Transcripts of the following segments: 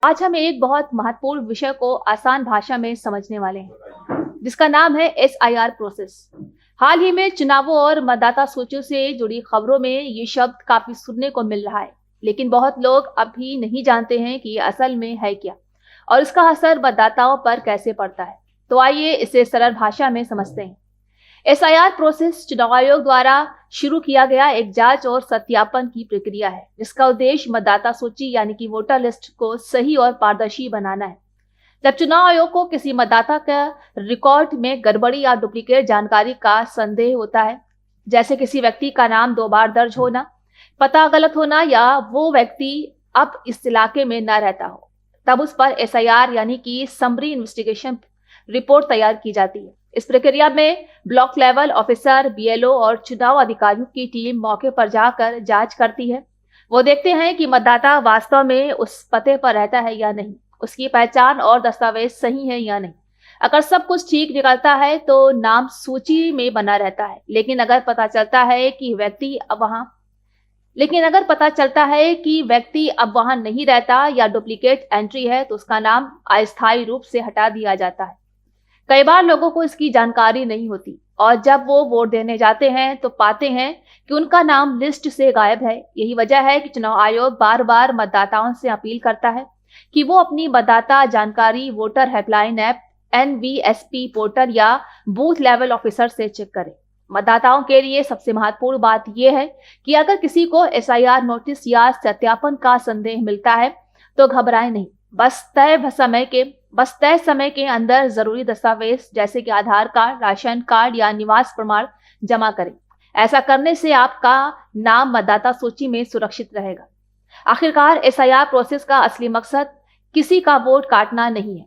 आज हम एक बहुत महत्वपूर्ण विषय को आसान भाषा में समझने वाले हैं, जिसका नाम है एसआईआर प्रोसेस। हाल ही में चुनावों और मतदाता सूचियों से जुड़ी खबरों में ये शब्द काफी सुनने को मिल रहा है, लेकिन बहुत लोग अभी नहीं जानते हैं कि ये असल में है क्या और इसका असर मतदाताओं पर कैसे पड़ता है। तो आइए इसे सरल भाषा में समझते हैं। एसआईआर प्रोसेस चुनाव आयोग द्वारा शुरू किया गया एक जांच और सत्यापन की प्रक्रिया है, जिसका उद्देश्य मतदाता सूची यानी कि वोटर लिस्ट को सही और पारदर्शी बनाना है। जब चुनाव आयोग को किसी मतदाता का रिकॉर्ड में गड़बड़ी या डुप्लीकेट जानकारी का संदेह होता है, जैसे किसी व्यक्ति का नाम 2 बार दर्ज होना, पता गलत होना या वो व्यक्ति अब इस इलाके में न रहता हो, तब उस पर एसआईआर यानी कि समरी इन्वेस्टिगेशन रिपोर्ट तैयार की जाती है। इस प्रक्रिया में ब्लॉक लेवल ऑफिसर, बीएलओ और चुनाव अधिकारियों की टीम मौके पर जाकर जांच करती है। वो देखते हैं कि मतदाता वास्तव में उस पते पर रहता है या नहीं, उसकी पहचान और दस्तावेज सही है या नहीं। अगर सब कुछ ठीक निकलता है तो नाम सूची में बना रहता है, लेकिन अगर पता चलता है कि व्यक्ति अब वहां नहीं रहता या डुप्लीकेट एंट्री है, तो उसका नाम अस्थायी रूप से हटा दिया जाता है। कई बार लोगों को इसकी जानकारी नहीं होती और जब वो वोट देने जाते हैं तो पाते हैं कि उनका नाम लिस्ट से गायब है। यही वजह है कि चुनाव आयोग बार बार मतदाताओं से अपील करता है कि वो अपनी मतदाता जानकारी voter helpline app, NVSP portal या बूथ लेवल ऑफिसर से चेक करें। मतदाताओं के लिए सबसे महत्वपूर्ण बात यह है कि अगर किसी को एसआईआर नोटिस या सत्यापन का संदेह मिलता है तो घबराएं नहीं। बस तय समय के अंदर जरूरी दस्तावेज जैसे कि आधार कार्ड, राशन कार्ड या निवास प्रमाण जमा करें। ऐसा करने से आपका नाम मतदाता सूची में सुरक्षित रहेगा। आखिरकार एसआईआर प्रोसेस का असली मकसद किसी का वोट काटना नहीं है,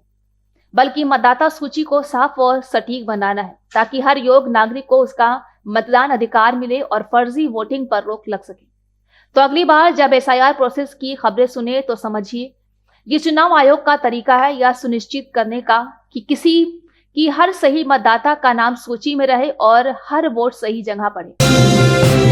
बल्कि मतदाता सूची को साफ और सटीक बनाना है, ताकि हर योग्य नागरिक को उसका मतदान अधिकार मिले और फर्जी वोटिंग पर रोक लग सके। तो अगली बार जब एसआईआर प्रोसेस की खबरें सुने तो समझिए ये चुनाव आयोग का तरीका है यह सुनिश्चित करने का कि हर सही मतदाता का नाम सूची में रहे और हर वोट सही जगह पड़े।